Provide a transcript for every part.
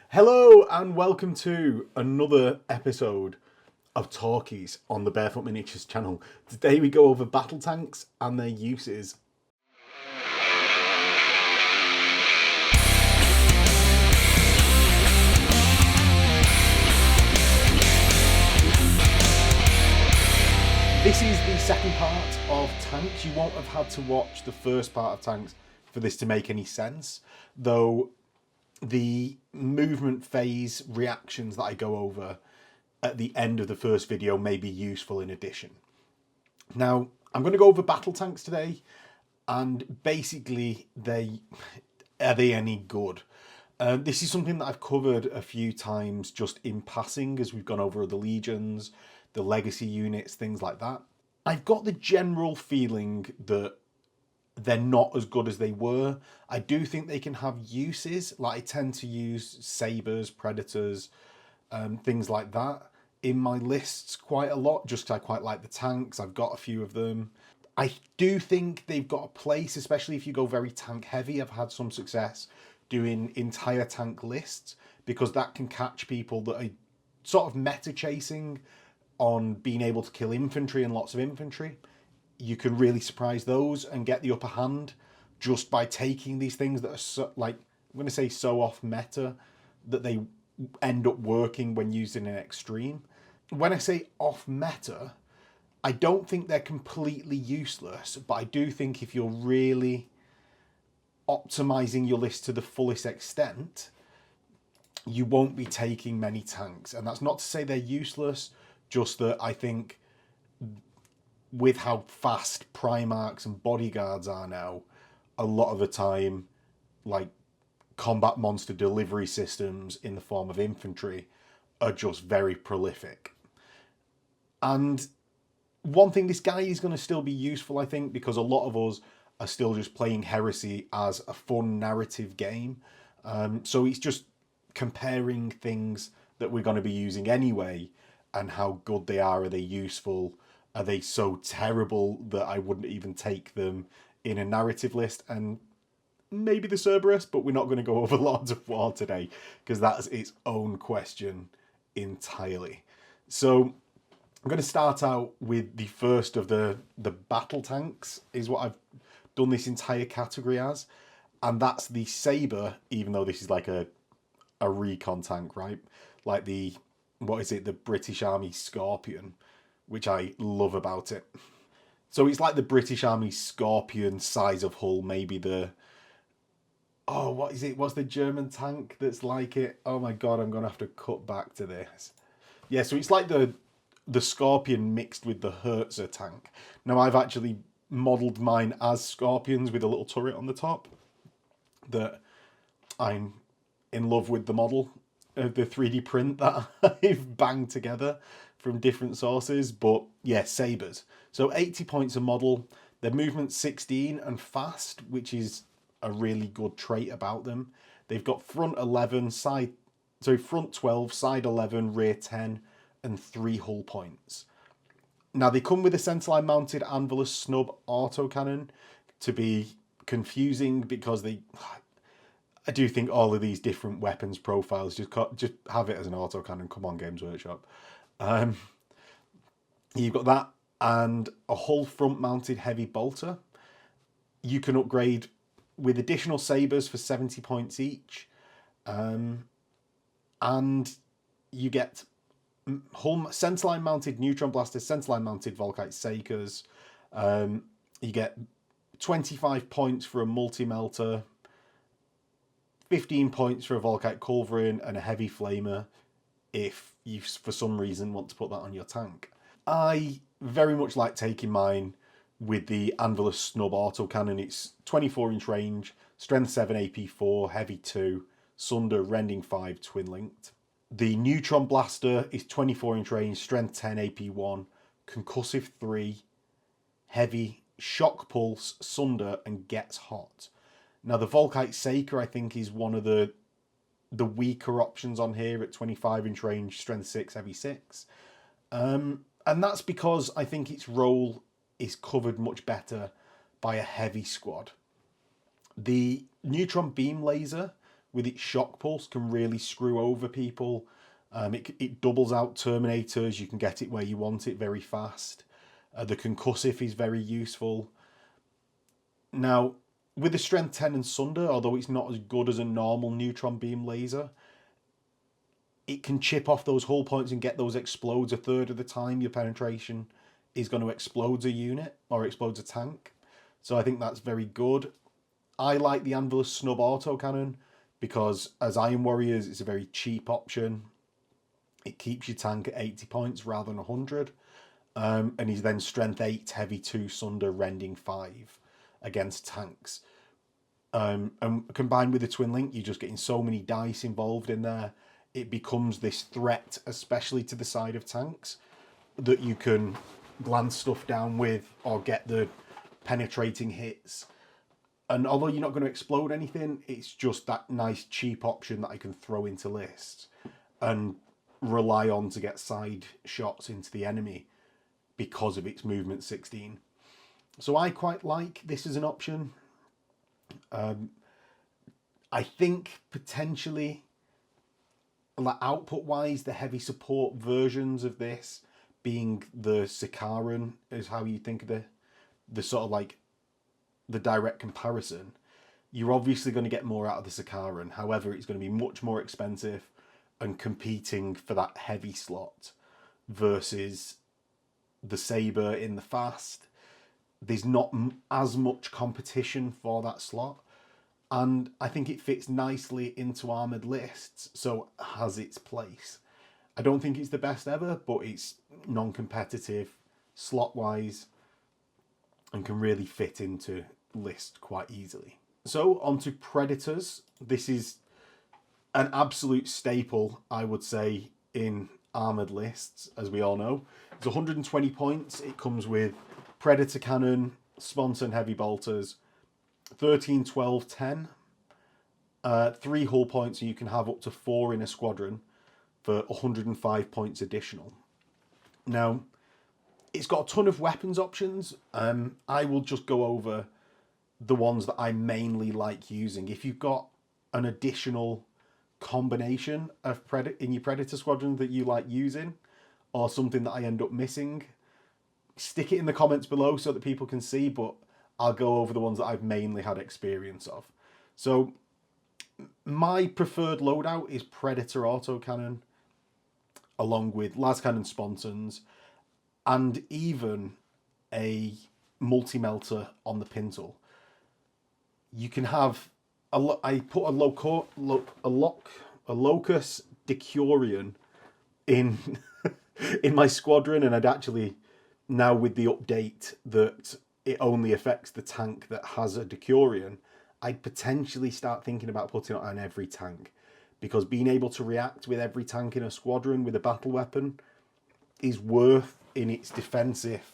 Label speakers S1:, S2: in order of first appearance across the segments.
S1: Hello and welcome to another episode of Talkies on the Bearfoot Miniatures channel. Today we go over battle tanks and their uses. This is the second part of tanks. You won't have had to watch the first part of tanks for this to make any sense, though the movement phase reactions that I go over at the end of the first video may be useful in addition. Now, I'm going to go over battle tanks today, and basically, are they any good? This is something that I've covered a few times just in passing as we've gone over the legions, the legacy units, things like that. I've got the general feeling that they're not as good as they were. I do think they can have uses. Like I tend to use Sabres, Predators, things like that in my lists quite a lot, just because I quite like the tanks. I've got a few of them. I do think they've got a place, especially if you go very tank heavy. I've had some success doing entire tank lists because that can catch people that are sort of meta chasing on being able to kill infantry and lots of infantry. You can really surprise those and get the upper hand just by taking these things that are so, like, I'm going to say so off meta that they end up working when used in an extreme. When I say off meta, I don't think they're completely useless, but I do think if you're really optimizing your list to the fullest extent, you won't be taking many tanks. And that's not to say they're useless, just that I think with how fast Primarchs and Bodyguards are now, a lot of the time, like, combat monster delivery systems in the form of infantry are just very prolific. And one thing, this guy is going to still be useful, I think, because a lot of us are still just playing Heresy as a fun narrative game. So it's just comparing things that we're going to be using anyway and how good they are. Are they useful? Are they so terrible that I wouldn't even take them in a narrative list? And maybe the Sabres, but we're not going to go over Lords of War today because that's its own question entirely. So I'm going to start out with the first of the battle tanks, is what I've done this entire category as. And that's the Sabre, even though this is like a recon tank, right? Like the British Army Scorpion, which I love about it. So it's like the British Army Scorpion size of hull, maybe what is it? What's the German tank that's like it? Oh my god, I'm going to have to cut back to this. Yeah, so it's like the Scorpion mixed with the Hertz tank. Now, I've actually modelled mine as Scorpions with a little turret on the top. That I'm in love with the model of the 3D print that I've banged together from different sources. But yeah, Sabres. So 80 points a model. Their movement 16 and fast, which is a really good trait about them. They've got front 12, side 11, rear 10, and 3 hull points. Now they come with a centerline mounted Anvilus snub autocannon, to be confusing because I do think all of these different weapons profiles just have it as an autocannon. Come on, Games Workshop. You've got that and a hull front mounted heavy bolter. You can upgrade with additional Sabres for 70 points each. And you get hull centerline mounted neutron blasters, centerline mounted Volkite Sakers. You get 25 points for a multi-melter, 15 points for a Volkite Culverin, and a heavy flamer if you, for some reason, want to put that on your tank. I very much like taking mine with the Anvilus Snub autocannon. It's 24-inch range, strength 7, AP 4, heavy 2, Sunder, rending 5, twin-linked. The Neutron Blaster is 24-inch range, strength 10, AP 1, concussive 3, heavy, shock pulse, Sunder, and gets hot. Now the Volkite Saker, I think, is one of the weaker options on here at 25-inch range, strength 6, heavy 6. And that's because I think its role is covered much better by a heavy squad. The neutron beam laser, with its shock pulse, can really screw over people. It doubles out Terminators. You can get it where you want it very fast. The concussive is very useful. Now, with the strength 10 and Sunder, although it's not as good as a normal neutron beam laser, it can chip off those hull points and get those explodes a third of the time your penetration is going to explode a unit or explodes a tank. So I think that's very good. I like the Anvilus Snub autocannon because as Iron Warriors, it's a very cheap option. It keeps your tank at 80 points rather than 100. And he's then strength 8, heavy 2, Sunder, rending 5 against tanks. And combined with the Twin Link, you're just getting so many dice involved in there. It becomes this threat, especially to the side of tanks, that you can glance stuff down with or get the penetrating hits. And although you're not going to explode anything, it's just that nice cheap option that I can throw into lists and rely on to get side shots into the enemy because of its movement 16. So I quite like this as an option. I think potentially, like output wise, the heavy support versions of this being the Sicaran is how you think of the sort of like the direct comparison. You're obviously going to get more out of the Sicaran. However, it's going to be much more expensive and competing for that heavy slot versus the Sabre in the fast. There's not as much competition for that slot. And I think it fits nicely into armoured lists, so it has its place. I don't think it's the best ever, but it's non-competitive, slot-wise, and can really fit into list quite easily. So, on to Predators. This is an absolute staple, I would say, in armoured lists, as we all know. It's 120 points. It comes with Predator Cannon, Sponson Heavy Bolters, 13, 12, 10. 3 hull points, and you can have up to 4 in a squadron for 105 points additional. Now, it's got a ton of weapons options. I will just go over the ones that I mainly like using. If you've got an additional combination of in your Predator squadron that you like using, or something that I end up missing, stick it in the comments below so that people can see, but I'll go over the ones that I've mainly had experience of. So my preferred loadout is Predator autocannon, along with lascannon sponsons, and even a multi-melter on the pintle. You can have I put a Locus Decurion in in my squadron, and I'd actually, now with the update that it only affects the tank that has a Decurion, I'd potentially start thinking about putting it on every tank, because being able to react with every tank in a squadron with a battle weapon is worth in its defensive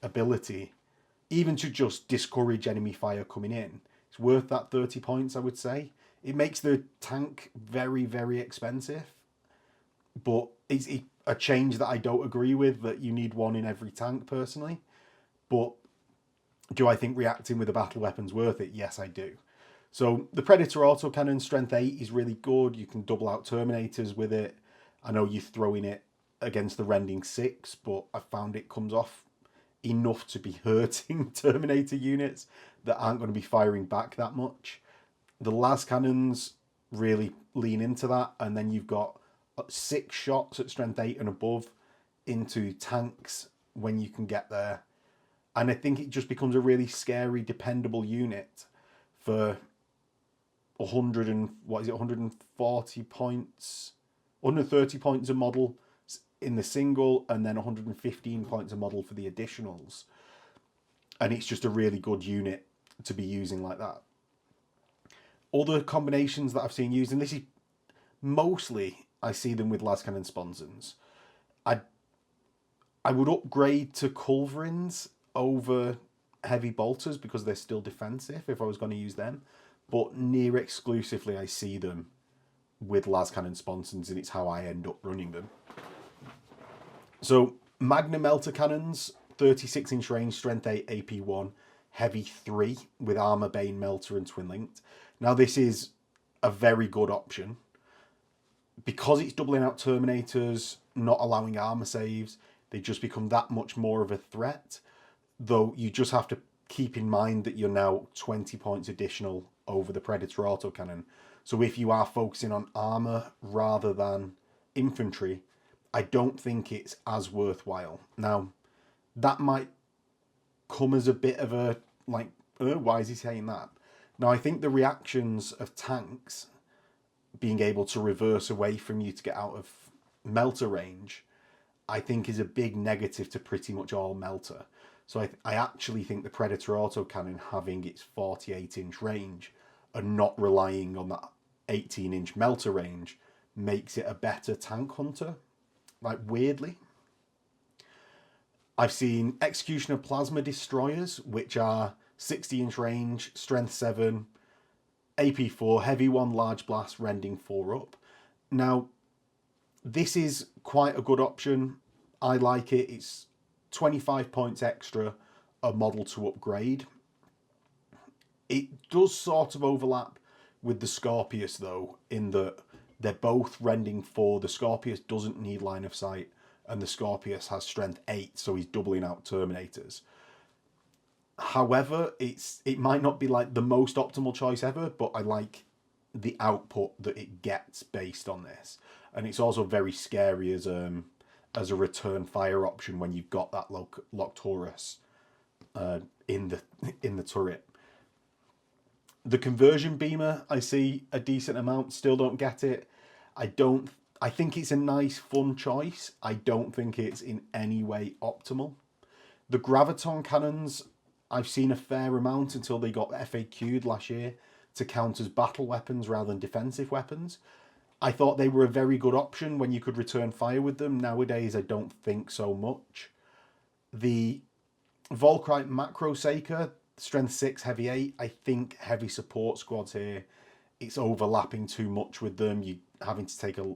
S1: ability, even to just discourage enemy fire coming in. It's worth that 30 points, I would say. It makes the tank very, very expensive, but it's a change that I don't agree with, that you need one in every tank personally. But do I think reacting with a battle weapon's worth it? Yes, I do. So the Predator autocannon, strength 8, is really good. You can double out Terminators with it. I know you're throwing it against the rending 6, but I found it comes off enough to be hurting Terminator units that aren't going to be firing back that much. The las cannons really lean into that, and then you've got 6 shots at strength 8 and above into tanks when you can get there. And I think it just becomes a really scary, dependable unit for 140 points, 130 points a model in the single, and then 115 points a model for the additionals. And it's just a really good unit to be using like that. Other combinations that I've seen used, and this is mostly, I see them with lascannon sponsons. I would upgrade to culverins over heavy bolters because they're still defensive if I was going to use them. But near exclusively I see them with lascannon sponsons, and it's how I end up running them. So Magna Melter Cannons, 36-inch range, strength 8, AP1, heavy 3 with armor, bane, melter, and twin linked. Now this is a very good option. Because it's doubling out Terminators, not allowing armor saves, they just become that much more of a threat. Though you just have to keep in mind that you're now 20 points additional over the Predator autocannon. So if you are focusing on armor rather than infantry, I don't think it's as worthwhile. Now, that might come as a bit of a, like, why is he saying that? Now, I think the reactions of tanks being able to reverse away from you to get out of melter range, I think is a big negative to pretty much all melter. So I actually think the Predator autocannon having its 48-inch range and not relying on that 18-inch melter range makes it a better tank hunter, like weirdly. I've seen Executioner Plasma Destroyers, which are 60-inch range, strength 7, AP 4, heavy 1, large blast, rending 4 up. Now, this is quite a good option. I like it. It's 25 points extra a model to upgrade. It does sort of overlap with the Scorpius, though, in that they're both rending 4. The Scorpius doesn't need line of sight, and the Scorpius has strength 8, so he's doubling out Terminators. However, it might not be like the most optimal choice ever, but I like the output that it gets based on this. And it's also very scary as a return fire option when you've got that locked Horus in the turret. The conversion beamer, I see a decent amount, still don't get it. I think it's a nice, fun choice. I don't think it's in any way optimal. The graviton cannons, I've seen a fair amount until they got FAQ'd last year to count as battle weapons rather than defensive weapons. I thought they were a very good option when you could return fire with them. Nowadays, I don't think so much. The Volkrite Macro Saker, strength 6, heavy 8. I think heavy support squads here, it's overlapping too much with them. You having to take a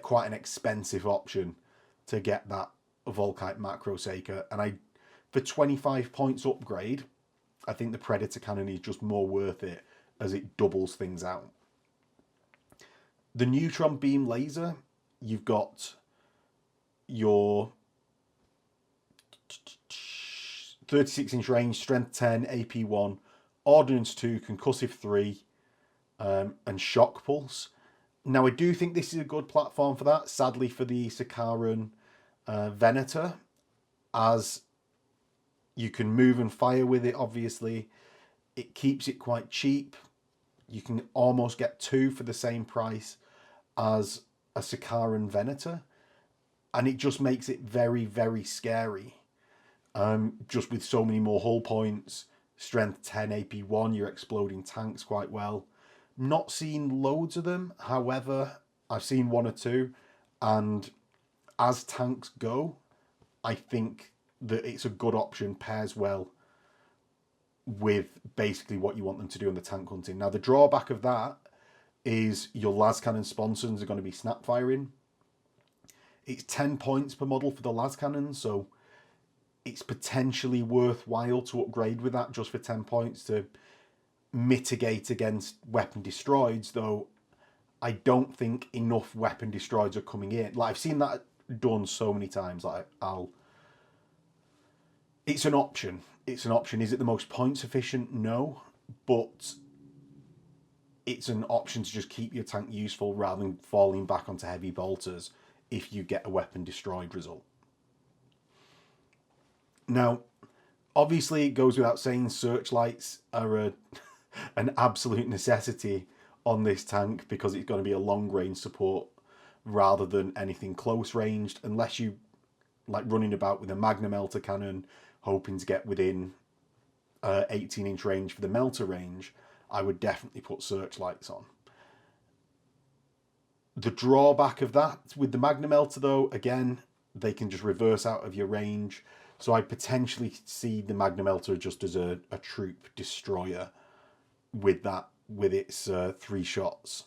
S1: quite an expensive option to get that Volkite Macro Saker. And for 25 points upgrade, I think the Predator cannon is just more worth it as it doubles things out. The neutron beam laser, you've got your 36-inch range, strength 10, AP 1, ordnance 2, concussive 3, and shock pulse. Now, I do think this is a good platform for that. Sadly, for the Sicaran Venator, as you can move and fire with it, obviously. It keeps it quite cheap. You can almost get 2 for the same price as a Sicaran Venator. And it just makes it very, very scary. Just with so many more hull points, strength 10, AP 1, you're exploding tanks quite well. Not seen loads of them. However, I've seen 1 or 2. And as tanks go, I think that it's a good option, pairs well with basically what you want them to do in the tank hunting. Now, the drawback of that is your lascannon sponsons are going to be snap firing. It's 10 points per model for the lascannon, so it's potentially worthwhile to upgrade with that just for 10 points to mitigate against weapon destroyeds, though I don't think enough weapon destroyeds are coming in. Like, I've seen that done so many times. Like, it's an option. It's an option. Is it the most points efficient? No, but it's an option to just keep your tank useful rather than falling back onto heavy bolters if you get a weapon destroyed result. Now, obviously, it goes without saying, searchlights are an absolute necessity on this tank because it's going to be a long range support rather than anything close ranged, unless you like running about with a Magna Melter cannon hoping to get within 18-inch range for the melter range. I would definitely put searchlights on. The drawback of that with the Magna Melter, though, again, they can just reverse out of your range. So I potentially see the Magna Melter just as a troop destroyer with its 3 shots,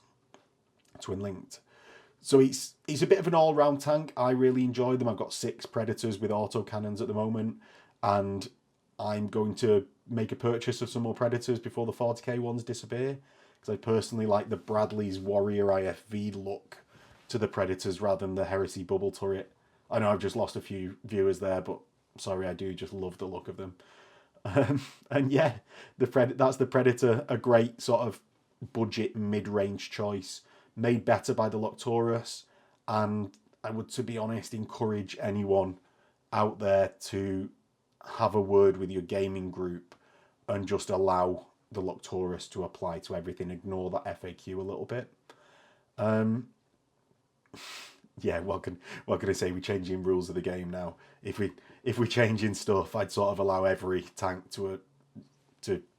S1: twin linked. So it's a bit of an all-round tank. I really enjoy them. I've got 6 Predators with autocannons at the moment, and I'm going to make a purchase of some more Predators before the 40k ones disappear. Because I personally like the Bradley's Warrior IFV look to the Predators rather than the Heresy bubble turret. I know I've just lost a few viewers there, but sorry, I do just love the look of them. And yeah, that's the Predator, a great sort of budget mid-range choice, made better by the Loctorus, and I would, to be honest, encourage anyone out there to have a word with your gaming group and just allow the Loctorus to apply to everything. Ignore that FAQ a little bit. Yeah, what can I say? We're changing rules of the game now. If we're changing stuff, I'd sort of allow every tank to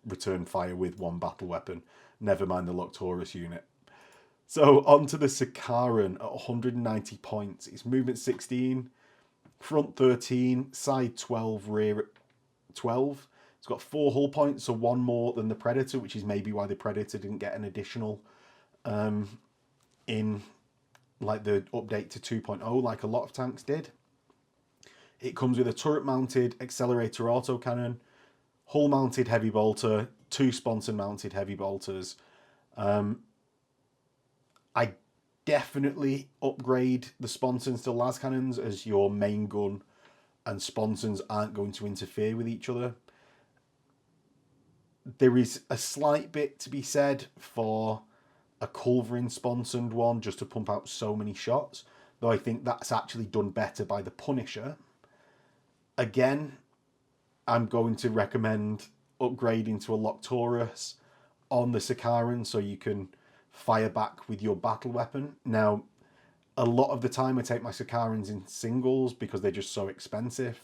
S1: return fire with one battle weapon. Never mind the Loctorus unit. So on to the Sicaran at 190 points. It's movement 16, front 13, side 12, rear 12. It's got 4 hull points, so 1 more than the Predator, which is maybe why the Predator didn't get an additional in like the update to 2.0, like a lot of tanks did. It comes with a turret-mounted accelerator autocannon, hull-mounted heavy bolter, 2 sponson-mounted heavy bolters. I definitely upgrade the sponsons to las cannons, as your main gun and sponsons aren't going to interfere with each other. There is a slight bit to be said for a culverin sponsoned one just to pump out so many shots, though I think that's actually done better by the Punisher. Again, I'm going to recommend upgrading to a Loctorus on the Sicaran so you can fire back with your battle weapon. Now, a lot of the time I take my Sicarans in singles because they're just so expensive.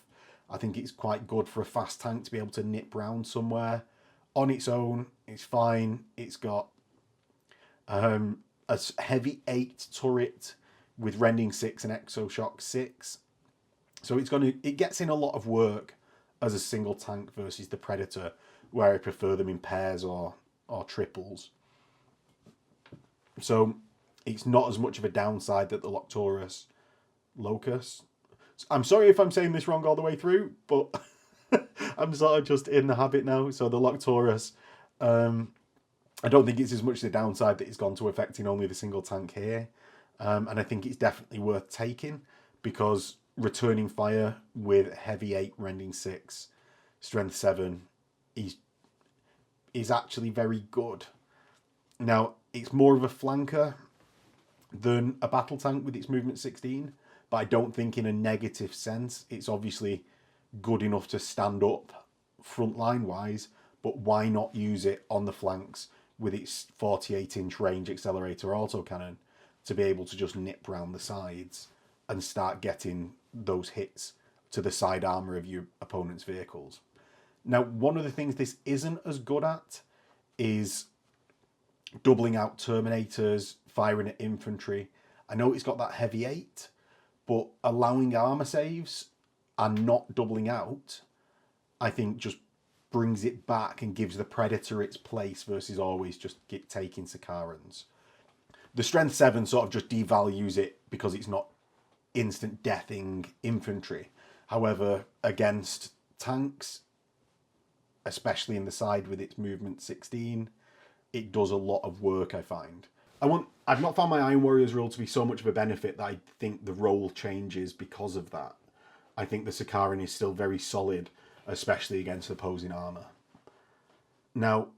S1: I think it's quite good for a fast tank to be able to nip round somewhere. On its own, it's fine. It's got a heavy 8 turret with Rending 6 and Exoshock 6. So it gets in a lot of work as a single tank versus the Predator, where I prefer them in pairs or triples. So it's not as much of a downside that the Loctorus Locus. I'm sorry if I'm saying this wrong all the way through, but I'm sort of just in the habit now. So the Loctorus, I don't think it's as much the downside that it's gone to affecting only the single tank here. And I think it's definitely worth taking because returning fire with heavy 8, rending 6, strength 7 is actually very good. Now, it's more of a flanker than a battle tank with its movement 16, but I don't think in a negative sense. It's obviously good enough to stand up front line wise, but why not use it on the flanks with its 48-inch range accelerator autocannon to be able to just nip round the sides and start getting those hits to the side armor of your opponent's vehicles. Now, one of the things this isn't as good at is doubling out Terminators, firing at infantry. I know it's got that heavy 8, but allowing armor saves and not doubling out, I think just brings it back and gives the Predator its place versus always just taking Sicarans. The strength 7 sort of just devalues it because it's not instant deathing infantry. However, against tanks, especially in the side with its movement 16, it does a lot of work, I find. I've not found my Iron Warriors rule to be so much of a benefit that I think the role changes because of that. I think the Sicaran is still very solid, especially against opposing armor. Now,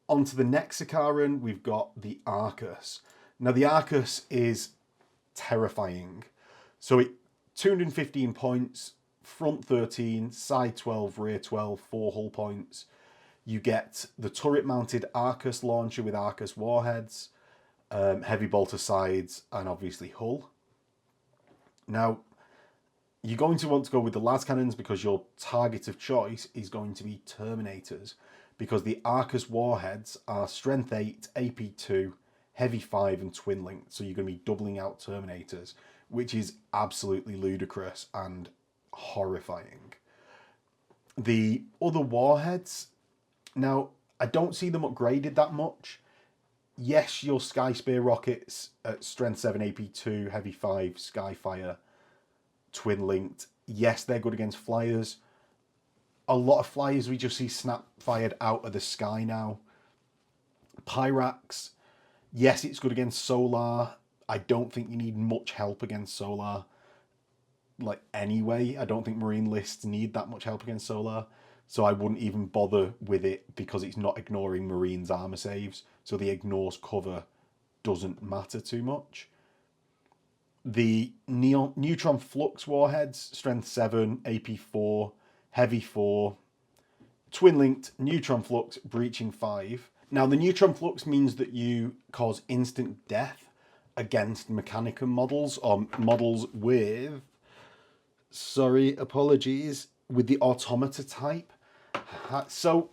S1: onto the next Sicaran, we've got the Arcus. Now, the Arcus is terrifying. So it 215 points, front 13, side 12, rear 12, 4 hull points. You get the turret-mounted Arcus launcher with Arcus warheads, heavy bolter sides, and obviously hull. Now, you're going to want to go with the las cannons because your target of choice is going to be Terminators, because the Arcus warheads are strength 8, AP 2, heavy 5, and twin linked. So you're going to be doubling out Terminators, which is absolutely ludicrous and horrifying. The other warheads, now, I don't see them upgraded that much. Yes, your Sky Spear rockets at strength 7, AP 2, heavy 5, Skyfire, twin linked. Yes, they're good against flyers. A lot of flyers we just see snap fired out of the sky now. Pyrax, yes, it's good against Solar. I don't think you need much help against Solar. Like, anyway, I don't think Marine lists need that much help against Solar. So I wouldn't even bother with it because it's not ignoring Marine's armor saves. So the ignores cover doesn't matter too much. The Neutron Flux warheads, strength 7, AP 4, heavy 4, twin linked, Neutron Flux, breaching 5. Now the Neutron Flux means that you cause instant death against Mechanicum models, or models with, with the Automata type. So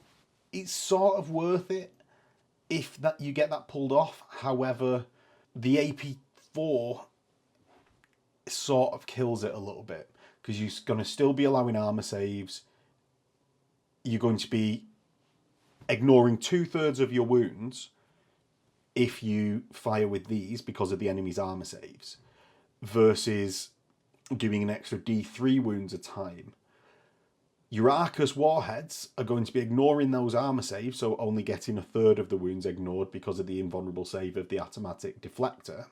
S1: it's sort of worth it if that you get that pulled off. However, the AP4 sort of kills it a little bit because you're going to still be allowing armor saves. You're going to be ignoring 2/3 of your wounds if you fire with these because of the enemy's armor saves, versus doing an extra D3 wounds a time. Your Arcus warheads are going to be ignoring those armor saves, so only getting 1/3 of the wounds ignored because of the invulnerable save of the automatic deflector.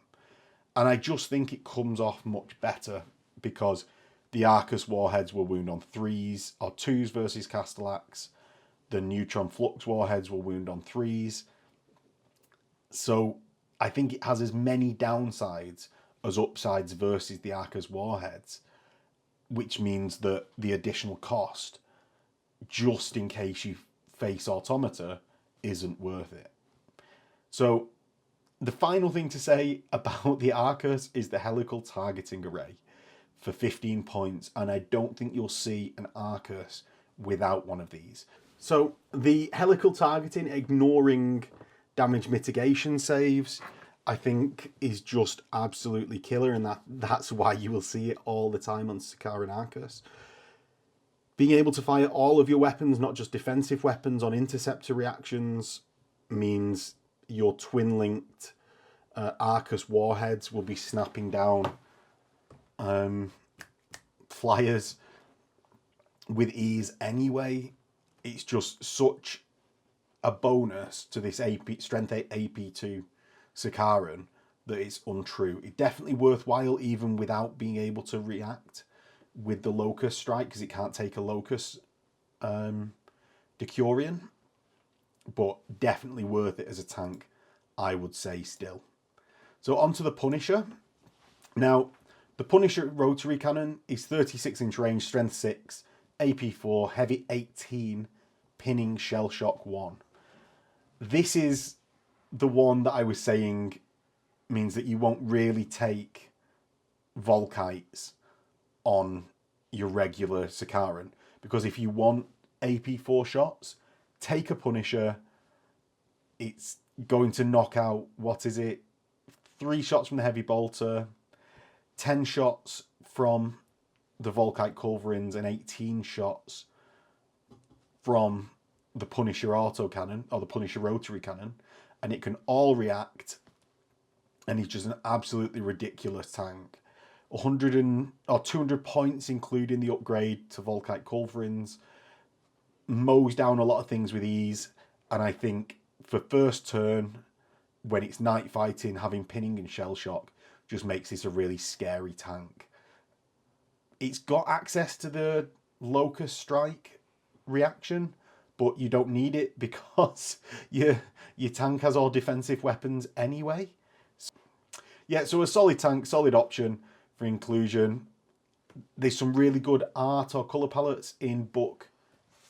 S1: And I just think it comes off much better because the Arcus warheads will wound on 3s or 2s versus Castellax. The Neutron Flux warheads will wound on 3s. So I think it has as many downsides as upsides versus the Arcus warheads, which means that the additional cost, just in case you face Automata, isn't worth it. So the final thing to say about the Arcus is the helical targeting array for 15 points, and I don't think you'll see an Arcus without one of these. So the helical targeting, ignoring damage mitigation saves, I think is just absolutely killer, and that's why you will see it all the time on Sicaran Arcus. Being able to fire all of your weapons, not just defensive weapons, on interceptor reactions means your twin-linked Arcus warheads will be snapping down flyers with ease anyway. It's just such a bonus to this strength 8 AP2 Sicaran that it's untrue. It's definitely worthwhile even without being able to react with the Locust strike, because it can't take a Locust Decurion, but definitely worth it as a tank, I would say still. So on to the Punisher. Now, the Punisher rotary cannon is 36-inch range, strength 6, AP 4, heavy 18, pinning shell shock 1. This is the one that I was saying means that you won't really take Volkites on your regular Sicaran, because if you want AP 4 shots, take a Punisher. It's going to knock out, 3 shots from the heavy bolter, 10 shots from the Volkite culverins, and 18 shots from the Punisher autocannon, or the Punisher rotary cannon, and it can all react, and he's just an absolutely ridiculous tank. 200 points, including the upgrade to Volkite culverins, mows down a lot of things with ease, and I think for first turn, when it's night fighting, having pinning and shell shock just makes this a really scary tank. It's got access to the Locust Strike reaction, but you don't need it because your tank has all defensive weapons anyway. So a solid tank, solid option for inclusion. There's some really good art or colour palettes in book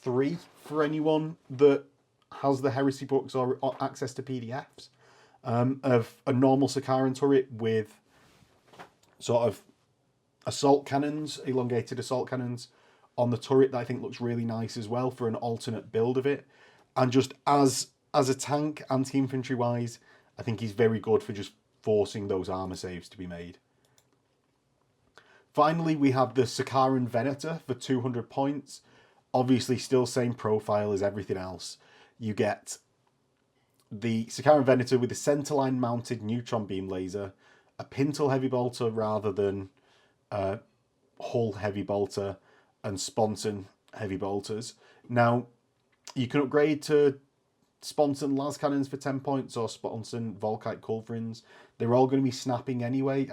S1: 3 for anyone that has the Heresy books or access to PDFs of a normal Sicaran turret with sort of assault cannons, elongated assault cannons on the turret, that I think looks really nice as well for an alternate build of it. And just as a tank, anti-infantry wise, I think he's very good for just forcing those armor saves to be made. Finally, we have the Sicaran Venator for 200 points. Obviously, still same profile as everything else. You get the Sicaran Venator with the centerline mounted neutron beam laser, a pintle heavy bolter rather than hull heavy bolter, and sponson heavy bolters. Now, you can upgrade to Sponson las cannons for 10 points or Sponson Volkite culverins. They're all going to be snapping anyway.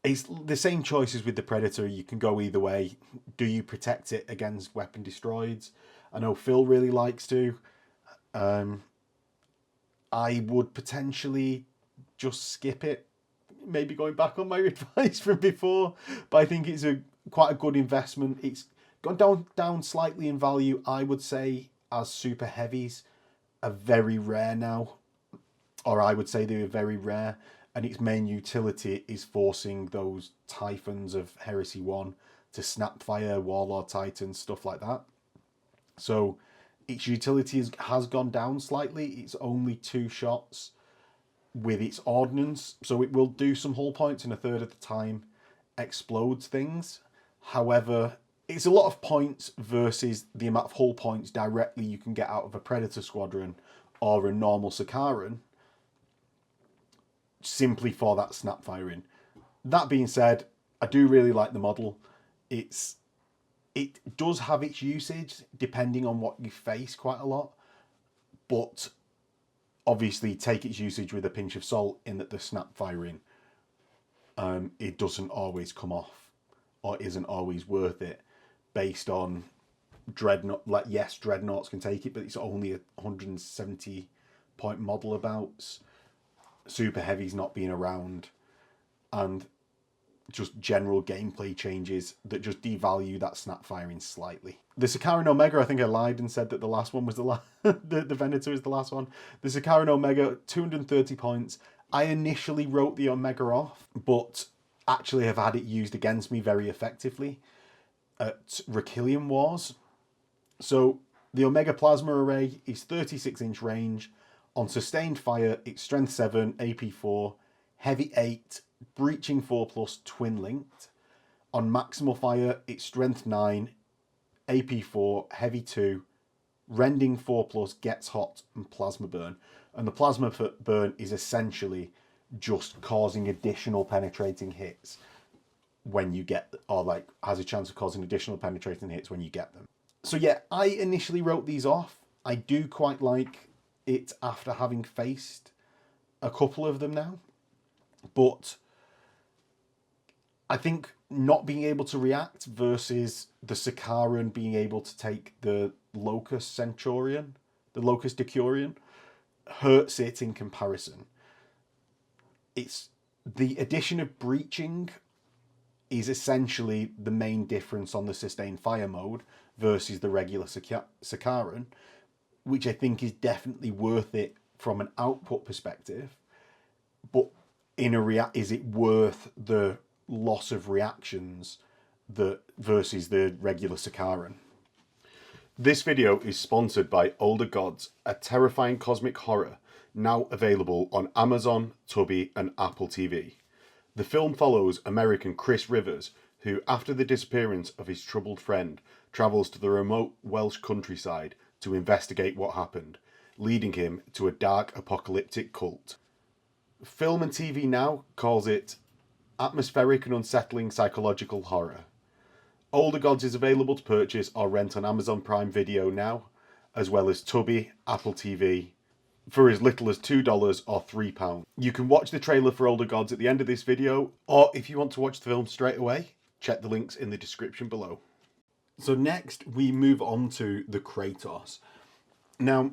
S1: It's the same choices with the Predator. You can go either way. Do you protect it against weapon destroyeds? I know Phil really likes to. I would potentially just skip it. Maybe going back on my advice from before. But I think it's quite a good investment. It's gone down slightly in value, I would say, as super heavies are very rare now. Or I would say they're very rare. And its main utility is forcing those Typhons of Heresy 1 to snapfire, Warlord Titans, stuff like that. So its utility has gone down slightly. It's only 2 shots with its ordnance. So it will do some hull points, and a third of the time explodes things. However, it's a lot of points versus the amount of hull points directly you can get out of a Predator squadron or a normal Sicaran, simply for that snap firing. That being said, I do really like the model. It does have its usage depending on what you face quite a lot, but obviously take its usage with a pinch of salt in that the snap firing, it doesn't always come off or isn't always worth it based on Dreadnought. Like, yes, Dreadnoughts can take it, but it's only a 170 point model abouts. Super heavies not being around, and just general gameplay changes that just devalue that snap firing slightly. The Sicaran Omega, I think I lied and said that the last one was the Venator is the last one. The Sicaran Omega, 230 points. I initially wrote the Omega off, but actually have had it used against me very effectively at Rakillian Wars. So the Omega Plasma Array is 36-inch range. On sustained fire, it's strength 7, AP 4, heavy 8, breaching 4+, twin linked. On maximal fire, it's strength 9, AP 4, heavy 2, rending 4+, gets hot, and plasma burn. And the plasma burn is essentially just causing additional penetrating hits when you get, or like has a chance of causing additional penetrating hits when you get them. So yeah, I initially wrote these off. I do quite like it after having faced a couple of them now, but I think not being able to react versus the Sicaran being able to take the Locust Centurion, the Locust Decurion, hurts it in comparison. It's the addition of breaching is essentially the main difference on the sustained fire mode versus the regular Sicaran, which I think is definitely worth it from an output perspective. But is it worth the loss of reactions versus the regular Sicaran? This video is sponsored by Older Gods, a terrifying cosmic horror now available on Amazon, Tubi, and Apple TV. The film follows American Chris Rivers, who, after the disappearance of his troubled friend, travels to the remote Welsh countryside to investigate what happened, leading him to a dark apocalyptic cult. Film and TV Now calls it atmospheric and unsettling psychological horror. Older Gods is available to purchase or rent on Amazon Prime Video now, as well as Tubi, Apple TV, for as little as $2 or £3. You can watch the trailer for Older Gods at the end of this video, or if you want to watch the film straight away, check the links in the description below. So next we move on to the Kratos. Now,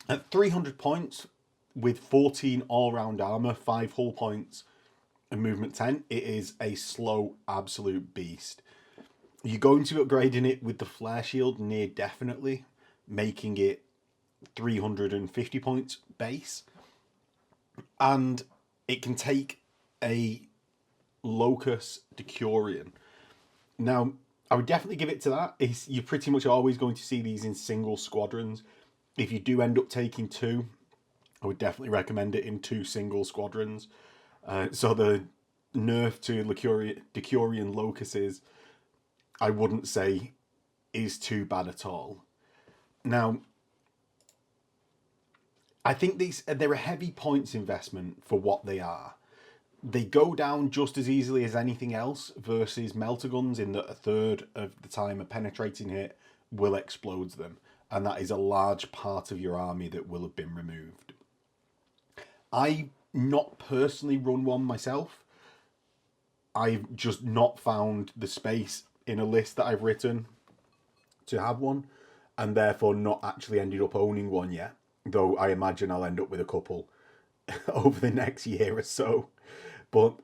S1: at 300 points with 14 all-round armor, 5 hull points, and movement 10, it is a slow absolute beast. You're going to be upgrading it with the flare shield near definitely, making it 350 points base. And it can take a Locust Decurion. Now, I would definitely give it to that. You're pretty much always going to see these in single squadrons. If you do end up taking 2, I would definitely recommend it in 2 single squadrons. So the nerf to Decurion Locusts, I wouldn't say is too bad at all. Now, I think they're a heavy points investment for what they are. They go down just as easily as anything else versus melter guns, in that a third of the time a penetrating hit will explode them. And that is a large part of your army that will have been removed. I not personally run one myself. I've just not found the space in a list that I've written to have one, and therefore not actually ended up owning one yet. Though I imagine I'll end up with a couple over the next year or so. But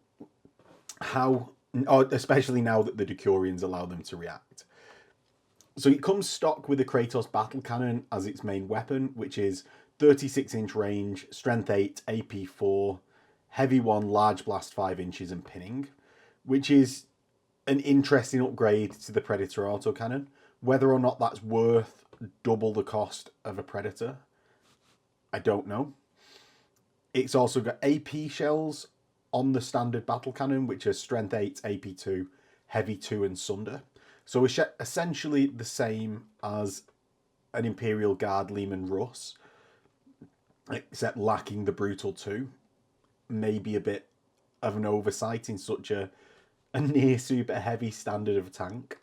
S1: especially now that the Decurions allow them to react. So it comes stock with the Kratos battle cannon as its main weapon, which is 36-inch range, strength 8, AP 4, heavy 1, large blast 5 inches, and pinning, which is an interesting upgrade to the Predator autocannon. Whether or not that's worth double the cost of a Predator, I don't know. It's also got AP shells on the standard battle cannon, which are strength 8, AP 2, heavy 2, and sunder. So essentially the same as an Imperial Guard Lehman Russ, except lacking the Brutal 2. Maybe a bit of an oversight in such a near super heavy standard of tank.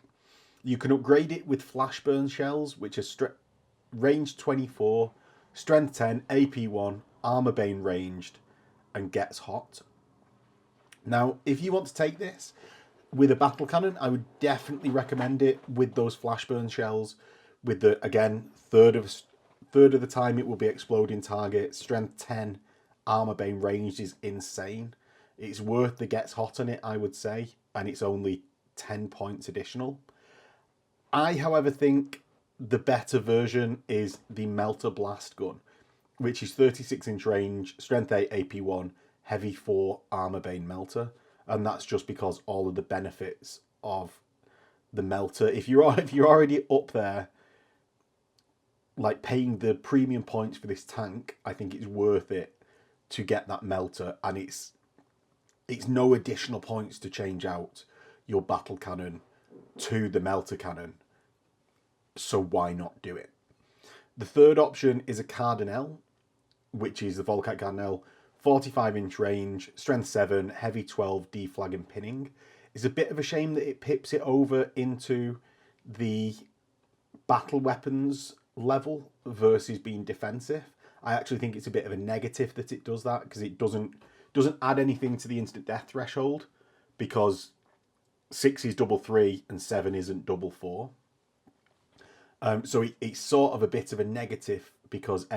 S1: You can upgrade it with flashburn shells, which are range 24, strength 10, AP 1, armor bane ranged, and gets hot. Now, if you want to take this with a battle cannon, I would definitely recommend it with those flashburn shells. With the, again, third of the time it will be exploding target. Strength 10, armor bane ranged is insane. It's worth the gets hot on it, I would say, and it's only 10 points additional. I, however, think the better version is the Melter Blast gun, which is 36-inch range, strength 8, AP 1, heavy 4, armor bane melter. And that's just because all of the benefits of the melter, if you're already up there, like paying the premium points for this tank, I think it's worth it to get that melter. And it's no additional points to change out your battle cannon to the melter cannon. So why not do it? The third option is a Cardinal, which is the Volkite Cardinal. 45-inch range, strength 7, heavy 12, deflag and pinning. It's a bit of a shame that it pips it over into the battle weapons level versus being defensive. I actually think it's a bit of a negative that it does that, because it doesn't add anything to the instant death threshold, because 6 is double 3 and 7 isn't double 4. So it's sort of a bit of a negative, because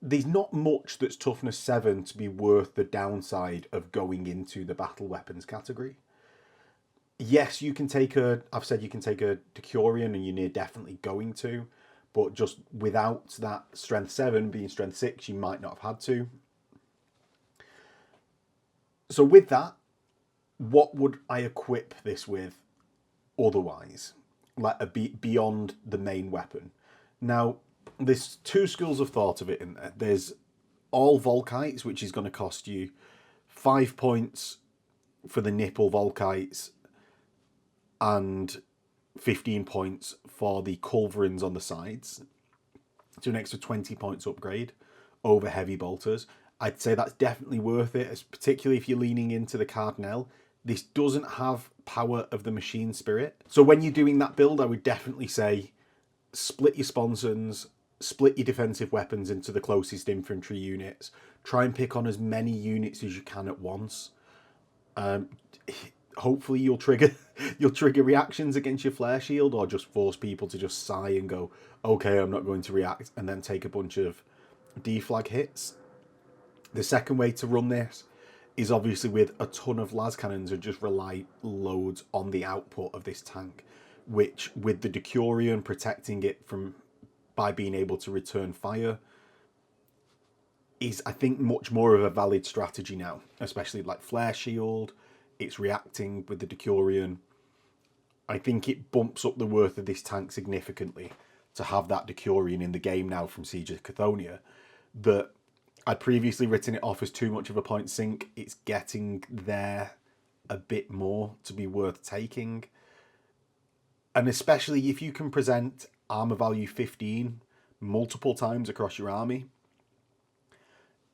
S1: there's not much that's toughness 7 to be worth the downside of going into the battle weapons category. Yes, you can take I've said you can take a Decurion, and you're near definitely going to, but just without that strength 7 being strength 6, you might not have had to. So with that, what would I equip this with otherwise, like beyond the main weapon? Now, there's two schools of thought of it in there. There's all Volkites, which is going to cost you 5 points for the nipple Volkites and 15 points for the culverins on the sides. So an extra 20 points upgrade over heavy bolters. I'd say that's definitely worth it, particularly if you're leaning into the Cardinal. This doesn't have power of the machine spirit. So when you're doing that build, I would definitely say split your sponsons, split your defensive weapons into the closest infantry units. Try and pick on as many units as you can at once. Hopefully you'll trigger reactions against your flare shield, or just force people to just sigh and go, okay, I'm not going to react, and then take a bunch of deflag hits. The second way to run this is obviously with a ton of las cannons, and just rely loads on the output of this tank, which, with the Decurion protecting it by being able to return fire, is, I think, much more of a valid strategy now, especially like flare shield. It's reacting with the Decurion. I think it bumps up the worth of this tank significantly to have that Decurion in the game now from Siege of Chthonian, that I'd previously written it off as too much of a point sink. It's getting there a bit more to be worth taking. And especially if you can present armor value 15 multiple times across your army,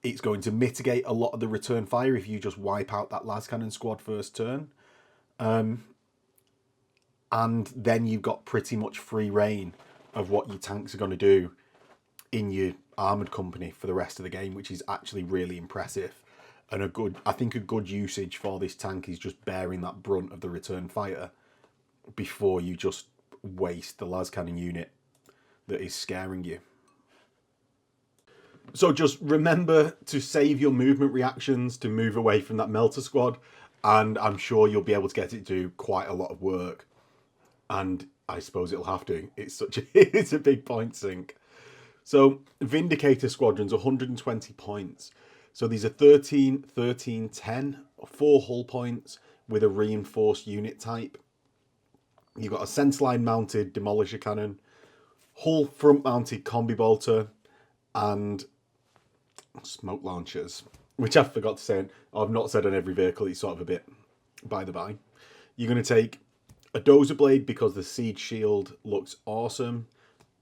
S1: It's going to mitigate a lot of the return fire if you just wipe out that las cannon squad first turn. And then you've got pretty much free reign of what your tanks are going to do in your armoured company for the rest of the game, which is actually really impressive. And I think a good usage for this tank is just bearing that brunt of the return fire before you just waste the las cannon unit that is scaring you. So just remember to save your movement reactions to move away from that melter squad, and I'm sure you'll be able to get it to do quite a lot of work. And I suppose it'll have to. It's it's a big point sink. So Vindicator squadrons, 120 points. So these are 13, 13, 10, 4 hull points with a reinforced unit type. You've got a centerline mounted demolisher cannon, hull front mounted combi bolter, and smoke launchers, which I forgot to say. I've not said on every vehicle. It's sort of a bit by the by. You're going to take a dozer blade because the siege shield looks awesome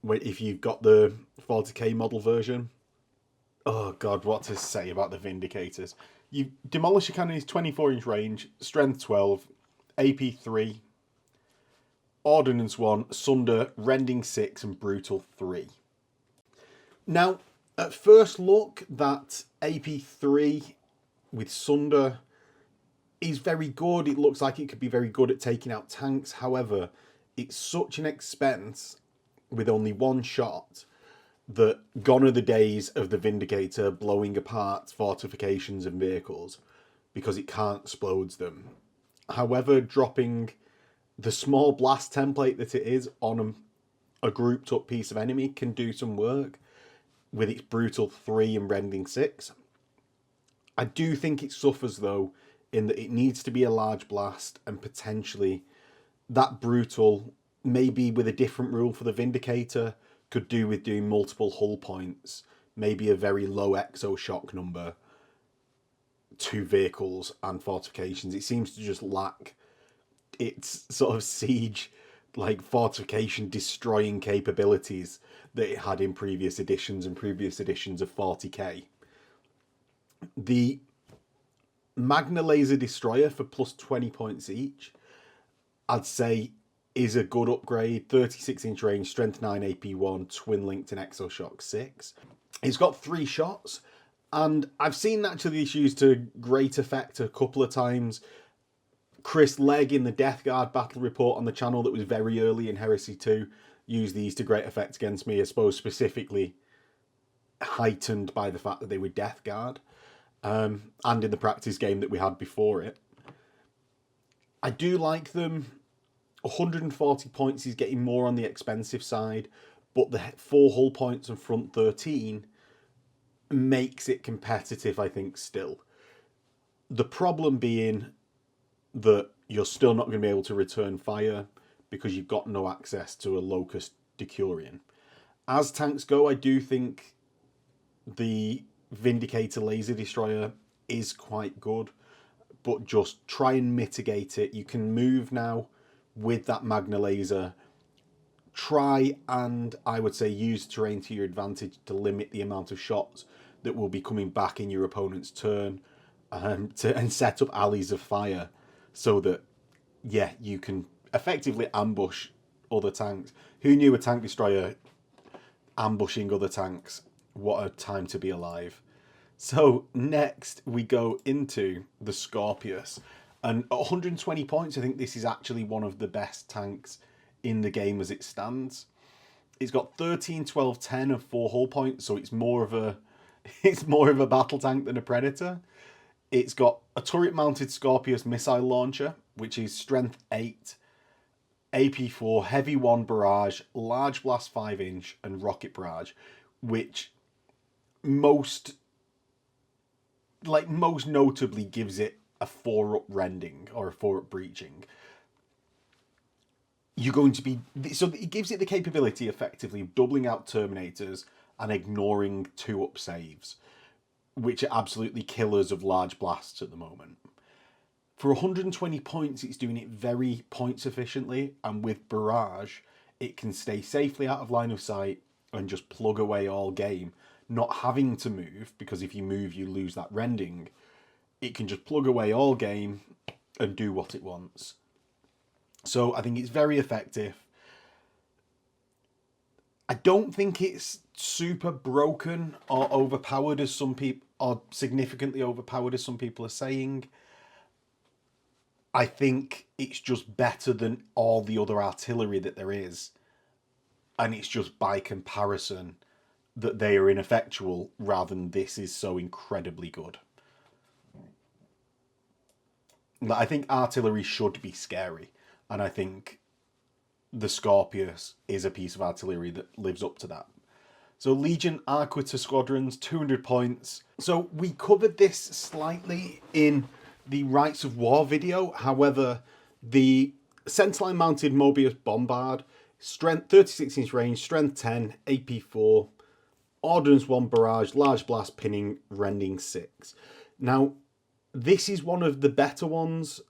S1: if you've got the 40k model version. Oh god, what to say about the Vindicators. Demolisher cannon is 24-inch range, strength 12, AP 3, ordnance 1, sunder, rending 6, and brutal 3. Now, at first look, that AP 3 with sunder is very good. It looks like it could be very good at taking out tanks. However, it's such an expense with only one shot that gone are the days of the Vindicator blowing apart fortifications and vehicles because it can't explode them. However, dropping the small blast template that it is on a grouped up piece of enemy can do some work with its brutal 3 and rending 6. I do think it suffers though in that it needs to be a large blast, and potentially that brutal, maybe with a different rule for the Vindicator, could do with doing multiple hull points, maybe a very low exo shock number to vehicles and fortifications. It seems to just lack its sort of siege, like fortification destroying capabilities that it had in previous editions of 40k. The Magna Laser Destroyer for plus 20 points each, I'd say is a good upgrade. 36-inch range, strength 9, AP 1, twin linked and exoshock 6. It's got 3 shots, and I've seen actually it's used to great effect a couple of times. Chris Legg in the Death Guard battle report on the channel that was very early in Heresy 2 used these to great effect against me, I suppose specifically heightened by the fact that they were Death Guard, and in the practice game that we had before it. I do like them. 140 points is getting more on the expensive side, but the 4 hull points and front 13 makes it competitive, I think, still. The problem being that you're still not going to be able to return fire because you've got no access to a Locust Decurion. As tanks go, I do think the Vindicator Laser Destroyer is quite good, but just try and mitigate it. You can move now with that Magna Laser. Try and, I would say, use terrain to your advantage to limit the amount of shots that will be coming back in your opponent's turn, and set up alleys of fire so that, yeah, you can effectively ambush other tanks. Who knew a tank destroyer ambushing other tanks? What a time to be alive. So next we go into the Scorpius. And at 120 points, I think this is actually one of the best tanks in the game as it stands. It's got 13, 12, 10 of 4 hull points, so it's more of a battle tank than a Predator. It's got a turret-mounted Scorpius missile launcher, which is strength 8, AP 4, heavy 1 barrage, large blast 5-inch, and rocket barrage, which most notably gives it a 4-up rending or a 4-up breaching. You're going to be... So it gives it the capability, effectively, of doubling out Terminators and ignoring 2-up saves, which are absolutely killers of large blasts at the moment. For 120 points, it's doing it very points efficiently, and with Barrage, it can stay safely out of line of sight and just plug away all game not having to move, because if you move, you lose that rending. It can just plug away all game and do what it wants. So I think it's very effective. I don't think it's super broken or overpowered as some people, or significantly overpowered as some people are saying. I think it's just better than all the other artillery that there is. And it's just by comparison that they are ineffectual rather than this is so incredibly good. I think artillery should be scary. And I think the Scorpius is a piece of artillery that lives up to that. So Legion Arquitor Squadrons, 200 points. So we covered this slightly in the Rights of War video. However, the centerline mounted Mobius Bombard, strength 36-inch range, strength 10, AP 4, ordnance 1 barrage, large blast, pinning, rending 6. Now, this is one of the better ones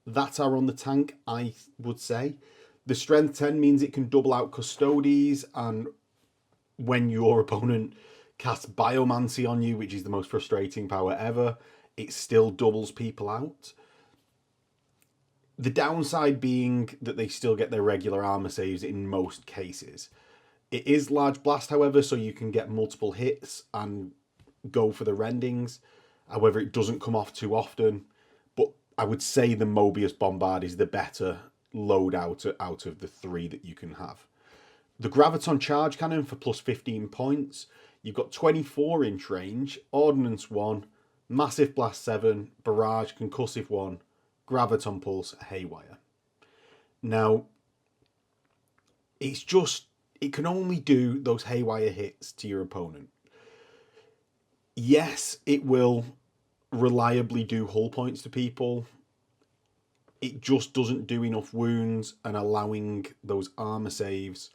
S1: that are on the tank, I would say. The strength 10 means it can double out Custodes, and when your opponent casts Biomancy on you, which is the most frustrating power ever, it still doubles people out. The downside being that they still get their regular armor saves in most cases. It is large blast, however, so you can get multiple hits and go for the rendings. However, it doesn't come off too often. But I would say the Mobius Bombard is the better loadout out of the three that you can have. The Graviton Charge Cannon for plus 15 points. You've got 24-inch range, Ordnance 1, Massive Blast 7, Barrage, Concussive 1, Graviton Pulse, Haywire. Now, it can only do those Haywire hits to your opponent. Yes, it will reliably do hull points to people. It just doesn't do enough wounds, and allowing those armor saves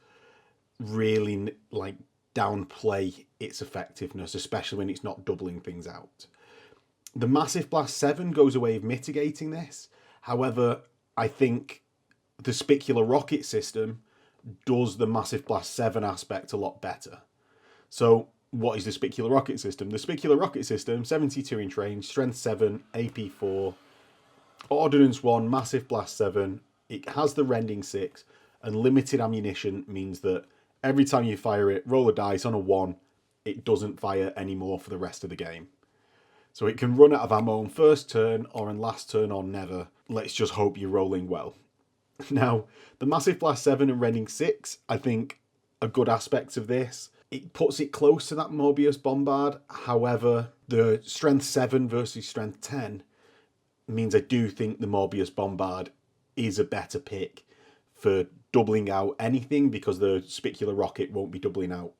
S1: really downplay its effectiveness, especially when it's not doubling things out. The Massive Blast 7 goes away of mitigating this. However, I think the Spicular Rocket system does the Massive Blast 7 aspect a lot better. So what is the Spicular Rocket system? The Spicular Rocket system, 72-inch range, strength 7, AP 4, Ordnance 1, Massive Blast 7. It has the rending 6, and limited ammunition means that every time you fire it, roll a dice on a 1, it doesn't fire anymore for the rest of the game. So it can run out of ammo on first turn, or on last turn, or never. Let's just hope you're rolling well. Now, the Massive Blast 7 and Rending 6, I think, are good aspects of this. It puts it close to that Mobius Bombard. However, the Strength 7 versus Strength 10 means I do think the Mobius Bombard is a better pick for doubling out anything, because the Spicular Rocket won't be doubling out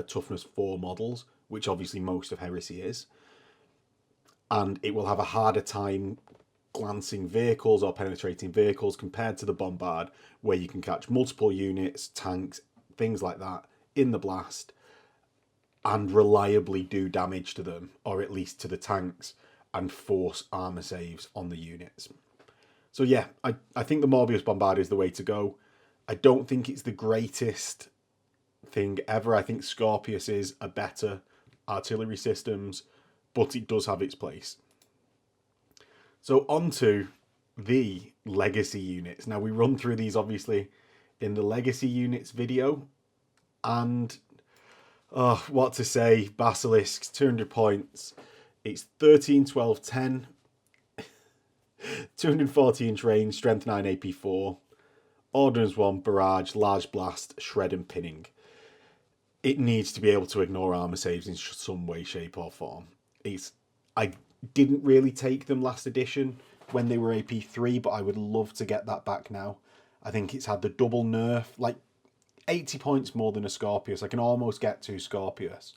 S1: Toughness 4 models, which obviously most of Heresy is. And it will have a harder time glancing vehicles or penetrating vehicles compared to the Bombard, where you can catch multiple units, tanks, things like that in the blast and reliably do damage to them, or at least to the tanks, and force armor saves on the units. So yeah, I think the Mobius Bombard is the way to go. I don't think it's the greatest thing ever. I think Scorpius is a better artillery systems, but it does have its place. So on to the legacy units. Now, we run through these obviously in the legacy units video, and what to say, Basilisks, 200 points. It's 13, 12, 10, 240-inch range, strength 9, AP 4, Ordnance 1, barrage, large blast, shred and pinning. It needs to be able to ignore armor saves in some way, shape or form. I didn't really take them last edition when they were AP 3, but I would love to get that back now. I think it's had the double nerf, like 80 points more than a Scorpius. I can almost get to Scorpius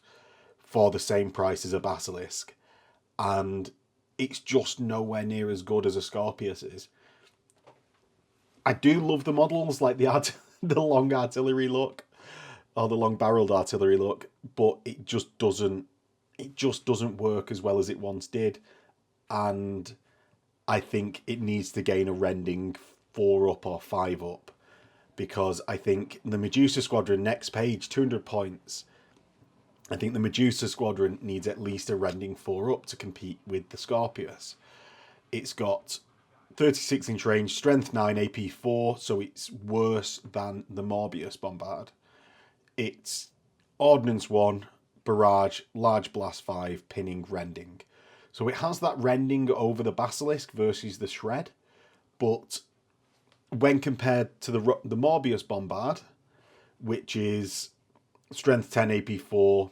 S1: for the same price as a Basilisk, and it's just nowhere near as good as a Scorpius is. I do love the models, like the long artillery look, or the long barreled artillery look, but it just doesn't work as well as it once did, and I think it needs to gain a rending 4 up or 5 up, because I think the Medusa Squadron, next page, 200 points. I think the Medusa squadron needs at least a rending 4 up to compete with the Scorpius. It's got 36-inch range, strength 9, AP 4, so it's worse than the Morbius Bombard. It's Ordnance 1, Barrage, Large Blast 5, Pinning, Rending. So it has that rending over the Basilisk versus the Shred, but when compared to the Morbius Bombard, which is strength 10, AP 4,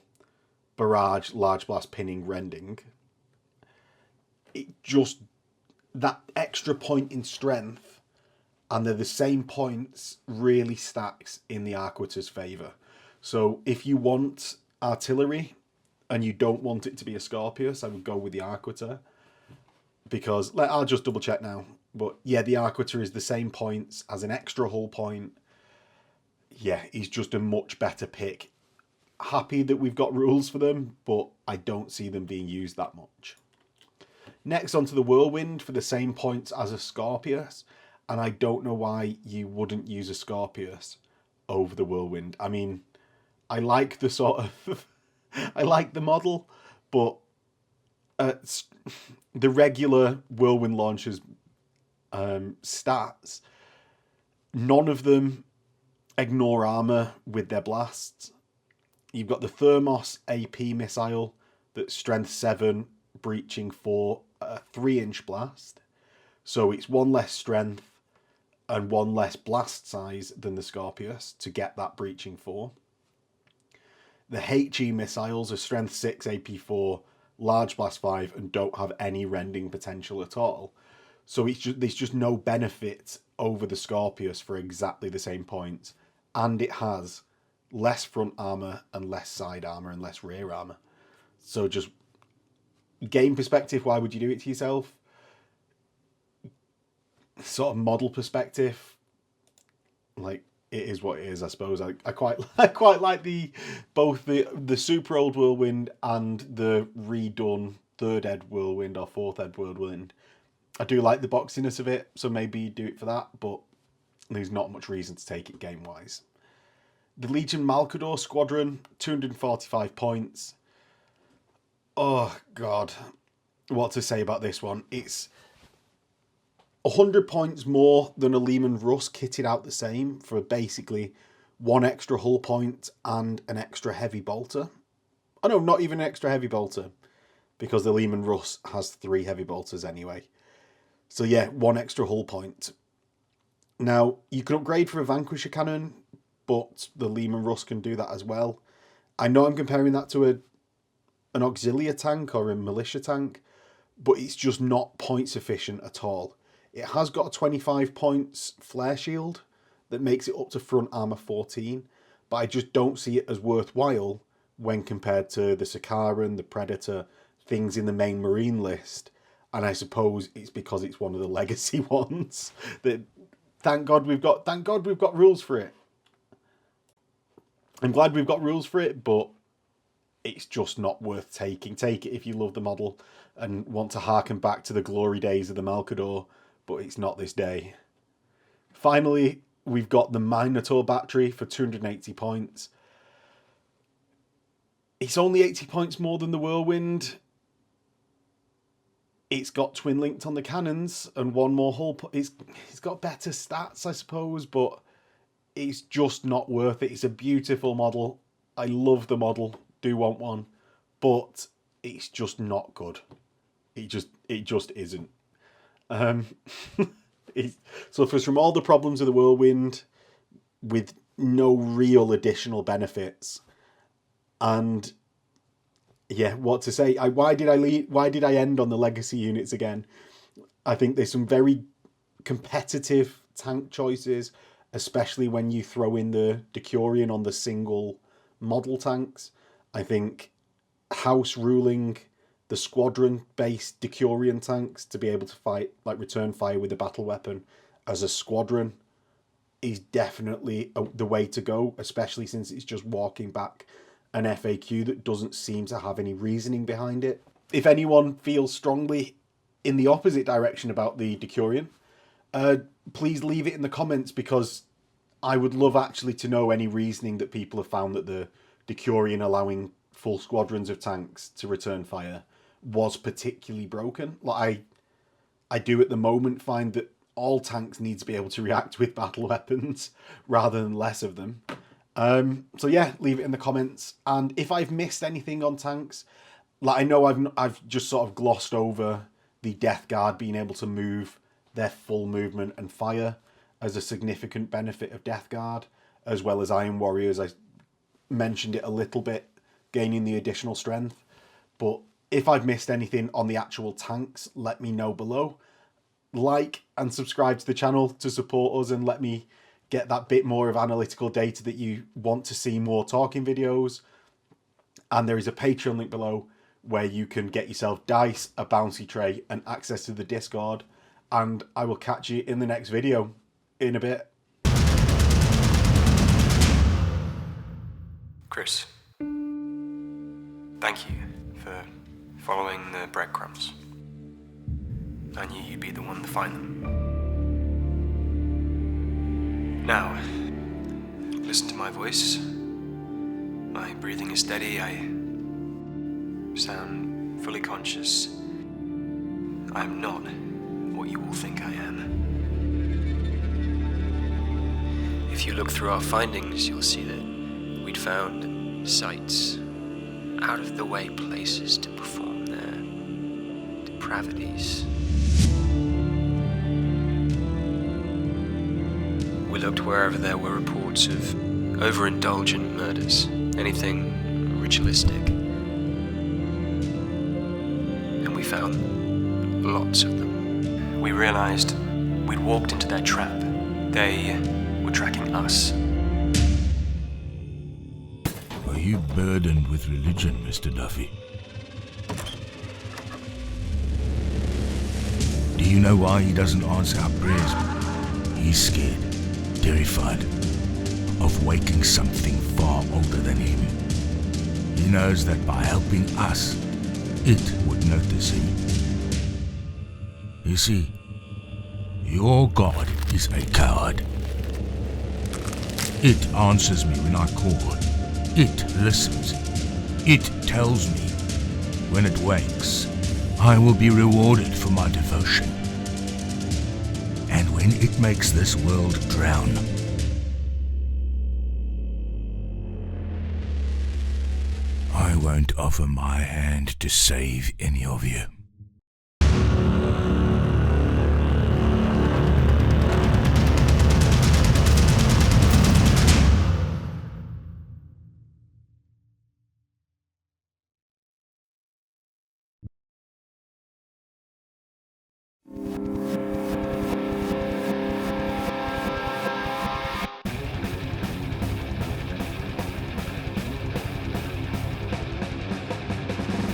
S1: Barrage, Large Blast, Pinning, Rending, it just, that extra point in strength, and they're the same points, really stacks in the Arquitors' favour. So if you want artillery and you don't want it to be a Scorpius, I would go with the Arquitor. Because, I'll just double check now. But yeah, the Arquitor is the same points as an extra hull point. Yeah, he's just a much better pick. Happy that we've got rules for them, but I don't see them being used that much. Next onto the Whirlwind for the same points as a Scorpius. And I don't know why you wouldn't use a Scorpius over the Whirlwind. I mean, I like the sort of... I like the model, but the regular Whirlwind launchers stats, none of them ignore armor with their blasts. You've got the Thermos AP missile that's strength 7, breaching 4, a 3-inch blast. So it's 1 less strength and 1 less blast size than the Scorpius to get that breaching 4. The HE missiles are strength 6, AP 4, large blast 5, and don't have any rending potential at all. So there's just no benefit over the Scorpius for exactly the same points. And it has less front armor and less side armor and less rear armor. So just game perspective, why would you do it to yourself? Sort of model perspective, like, it is what it is, I suppose. I quite like both the super old Whirlwind and the redone third ed Whirlwind or fourth ed Whirlwind. I do like the boxiness of it, so maybe do it for that, but there's not much reason to take it game wise. The Legion Malcador Squadron, 245 points. Oh god, what to say about this one? It's 100 points more than a Lehman Russ kitted out the same for basically 1 extra hull point and an extra heavy bolter. Oh no, not even an extra heavy bolter, because the Lehman Russ has 3 heavy bolters anyway. So yeah, 1 extra hull point. Now, you can upgrade for a Vanquisher cannon, but the Lehman Russ can do that as well. I know I'm comparing that to an auxiliary tank or a militia tank, but it's just not points efficient at all. It has got a 25 points flare shield that makes it up to front armor 14, but I just don't see it as worthwhile when compared to the Sicaran, the Predator, things in the main Marine list. And I suppose it's because it's one of the legacy ones that thank God we've got rules for it. I'm glad we've got rules for it, but it's just not worth taking. Take it if you love the model and want to harken back to the glory days of the Malcador, but it's not this day. Finally, we've got the Minotaur battery for 280 points. It's only 80 points more than the Whirlwind. It's got twin linked on the cannons and 1 more hull. It's got better stats, I suppose, but it's just not worth it. It's a beautiful model. I love the model. Do want one, but it's just not good. It just isn't. It suffers from all the problems of the Whirlwind with no real additional benefits. And yeah, what to say? Why did I end on the legacy units again? I think there's some very competitive tank choices, especially when you throw in the Decurion on the single model tanks. I think house ruling the squadron-based Decurion tanks to be able to fight, like return fire with a battle weapon as a squadron, is definitely the way to go, especially since it's just walking back an FAQ that doesn't seem to have any reasoning behind it. If anyone feels strongly in the opposite direction about the Decurion, please leave it in the comments, because I would love actually to know any reasoning that people have found that the Decurion allowing full squadrons of tanks to return fire was particularly broken. Like I do at the moment find that all tanks need to be able to react with battle weapons rather than less of them. So yeah, leave it in the comments. And if I've missed anything on tanks, like I know I've just sort of glossed over the Death Guard being able to move their full movement and fire as a significant benefit of Death Guard, as well as Iron Warriors. I mentioned it a little bit, gaining the additional strength. But if I've missed anything on the actual tanks, let me know below. Like and subscribe to the channel to support us and let me get that bit more of analytical data that you want to see more talking videos. And there is a Patreon link below where you can get yourself dice, a bouncy tray, and access to the Discord. And I will catch you in the next video in a bit.
S2: Chris, thank you for following the breadcrumbs. I knew you'd be the one to find them. Now, listen to my voice. My breathing is steady. I sound fully conscious. I am not what you all think I am. If you look through our findings, you'll see that we'd found sites, out-of-the-way places to perform their depravities. We looked wherever there were reports of overindulgent murders, anything ritualistic. And we found lots of them. We realized we'd walked into their trap. They were tracking us.
S3: Are you burdened with religion, Mr. Duffy? Do you know why he doesn't answer our prayers? He's scared, terrified of waking something far older than him. He knows that by helping us, it would notice him. You see, your God is a coward. It answers me when I call. It listens. It tells me when it wakes, I will be rewarded for my devotion. And when it makes this world drown, I won't offer my hand to save any of you.